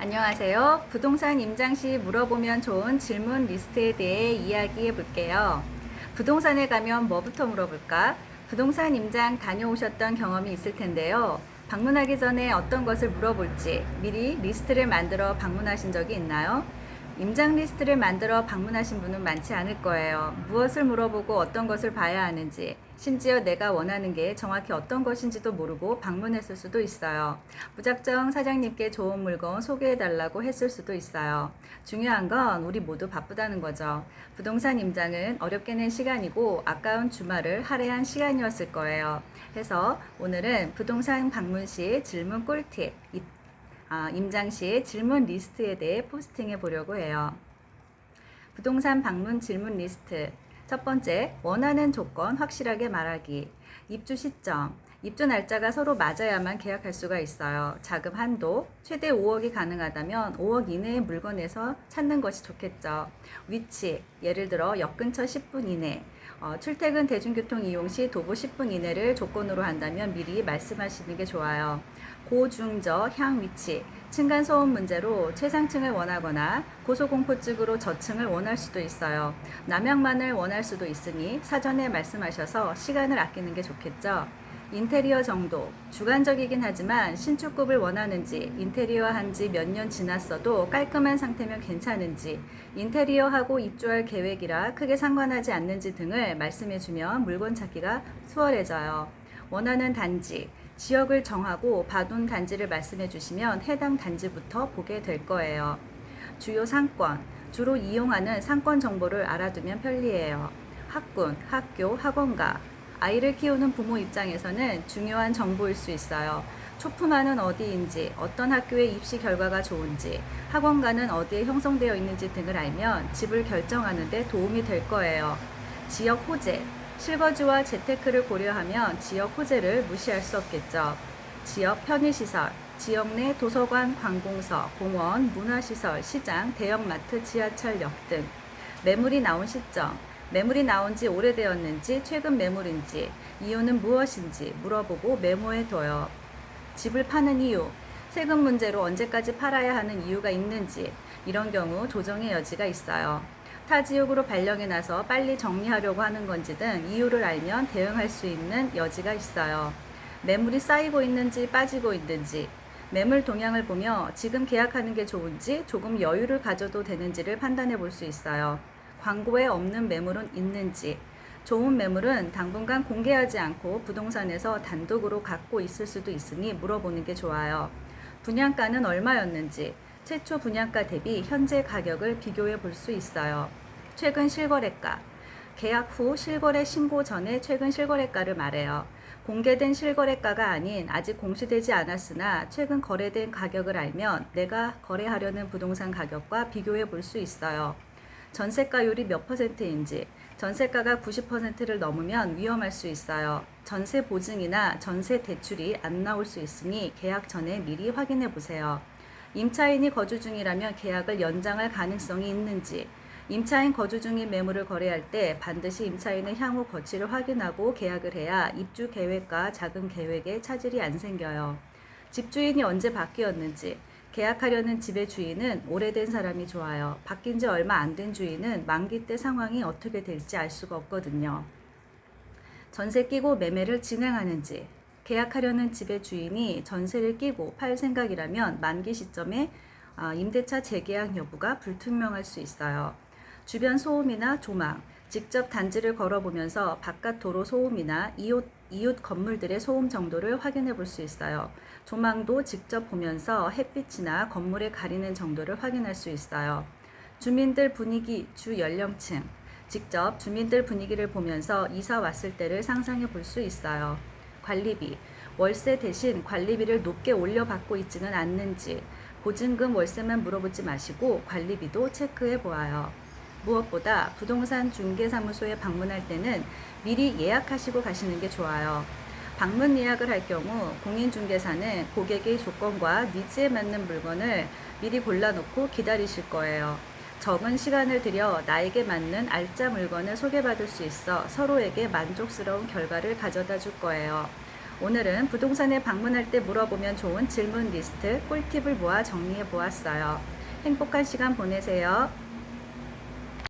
안녕하세요. 부동산 임장 시 물어보면 좋은 질문 리스트에 대해 이야기해 볼게요. 부동산에 가면 뭐부터 물어볼까? 부동산 임장 다녀오셨던 경험이 있을 텐데요. 방문하기 전에 어떤 것을 물어볼지 미리 리스트를 만들어 방문하신 적이 있나요? 임장 리스트를 만들어 방문하신 분은 많지 않을 거예요. 무엇을 물어보고 어떤 것을 봐야 하는지, 심지어 내가 원하는 게 정확히 어떤 것인지도 모르고 방문했을 수도 있어요. 무작정 사장님께 좋은 물건 소개해달라고 했을 수도 있어요. 중요한 건 우리 모두 바쁘다는 거죠. 부동산 임장은 어렵게 낸 시간이고 아까운 주말을 할애한 시간이었을 거예요. 해서 오늘은 부동산 방문 시 질문 꿀팁, 임장 시 질문 리스트에 대해 포스팅해 보려고 해요. 부동산 방문 질문 리스트. 첫 번째, 원하는 조건 확실하게 말하기. 입주 시점. 입주 날짜가 서로 맞아야만 계약할 수가 있어요. 자금 한도. 최대 5억이 가능하다면 5억 이내의 물건에서 찾는 것이 좋겠죠. 위치. 예를 들어 역 근처 10분 이내. 출퇴근 대중교통 이용 시 도보 10분 이내를 조건으로 한다면 미리 말씀하시는 게 좋아요. 고중저 향 위치. 층간소음 문제로 최상층을 원하거나 고소공포증으로 저층을 원할 수도 있어요. 남향만을 원할 수도 있으니 사전에 말씀하셔서 시간을 아끼는 게 좋겠죠. 인테리어 정도. 주관적이긴 하지만 신축급을 원하는지, 인테리어 한 지 몇 년 지났어도 깔끔한 상태면 괜찮은지, 인테리어하고 입주할 계획이라 크게 상관하지 않는지 등을 말씀해주면 물건 찾기가 수월해져요. 원하는 단지. 지역을 정하고 봐둔 단지를 말씀해 주시면 해당 단지부터 보게 될 거예요. 주요 상권, 주로 이용하는 상권 정보를 알아두면 편리해요. 학군, 학교, 학원가, 아이를 키우는 부모 입장에서는 중요한 정보일 수 있어요. 초품화는 어디인지, 어떤 학교의 입시 결과가 좋은지, 학원가는 어디에 형성되어 있는지 등을 알면 집을 결정하는 데 도움이 될 거예요. 지역 호재, 실거주와 재테크를 고려하면 지역 호재를 무시할 수 없겠죠. 지역 편의시설, 지역 내 도서관, 관공서, 공원, 문화시설, 시장, 대형마트, 지하철역 등. 매물이 나온 시점, 매물이 나온 지 오래되었는지 최근 매물인지 이유는 무엇인지 물어보고 메모해 둬요. 집을 파는 이유, 세금 문제로 언제까지 팔아야 하는 이유가 있는지 이런 경우 조정의 여지가 있어요. 타 지역으로 발령이 나서 빨리 정리하려고 하는 건지 등 이유를 알면 대응할 수 있는 여지가 있어요. 매물이 쌓이고 있는지 빠지고 있는지, 매물 동향을 보며 지금 계약하는 게 좋은지 조금 여유를 가져도 되는지를 판단해 볼 수 있어요. 광고에 없는 매물은 있는지, 좋은 매물은 당분간 공개하지 않고 부동산에서 단독으로 갖고 있을 수도 있으니 물어보는 게 좋아요. 분양가는 얼마였는지, 최초 분양가 대비 현재 가격을 비교해 볼 수 있어요. 최근 실거래가, 계약 후 실거래 신고 전에 최근 실거래가를 말해요. 공개된 실거래가가 아닌 아직 공시되지 않았으나 최근 거래된 가격을 알면 내가 거래하려는 부동산 가격과 비교해 볼 수 있어요. 전세가율이 몇 %인지, 전세가가 90%를 넘으면 위험할 수 있어요. 전세 보증이나 전세 대출이 안 나올 수 있으니 계약 전에 미리 확인해 보세요. 임차인이 거주 중이라면 계약을 연장할 가능성이 있는지, 임차인 거주 중인 매물을 거래할 때 반드시 임차인의 향후 거취를 확인하고 계약을 해야 입주 계획과 자금 계획에 차질이 안 생겨요. 집주인이 언제 바뀌었는지, 계약하려는 집의 주인은 오래된 사람이 좋아요. 바뀐 지 얼마 안 된 주인은 만기 때 상황이 어떻게 될지 알 수가 없거든요. 전세 끼고 매매를 진행하는지, 계약하려는 집의 주인이 전세를 끼고 팔 생각이라면 만기 시점에 임대차 재계약 여부가 불투명할 수 있어요. 주변 소음이나 조망, 직접 단지를 걸어보면서 바깥 도로 소음이나 이웃 건물들의 소음 정도를 확인해 볼 수 있어요. 조망도 직접 보면서 햇빛이나 건물에 가리는 정도를 확인할 수 있어요. 주민들 분위기, 주 연령층, 직접 주민들 분위기를 보면서 이사 왔을 때를 상상해 볼 수 있어요. 관리비, 월세 대신 관리비를 높게 올려받고 있지는 않는지, 보증금 월세만 물어보지 마시고 관리비도 체크해 보아요. 무엇보다 부동산 중개사무소에 방문할 때는 미리 예약하시고 가시는 게 좋아요. 방문 예약을 할 경우 공인중개사는 고객의 조건과 니즈에 맞는 물건을 미리 골라놓고 기다리실 거예요. 적은 시간을 들여 나에게 맞는 알짜 물건을 소개받을 수 있어 서로에게 만족스러운 결과를 가져다 줄 거예요. 오늘은 부동산에 방문할 때 물어보면 좋은 질문 리스트, 꿀팁을 모아 정리해 보았어요. 행복한 시간 보내세요.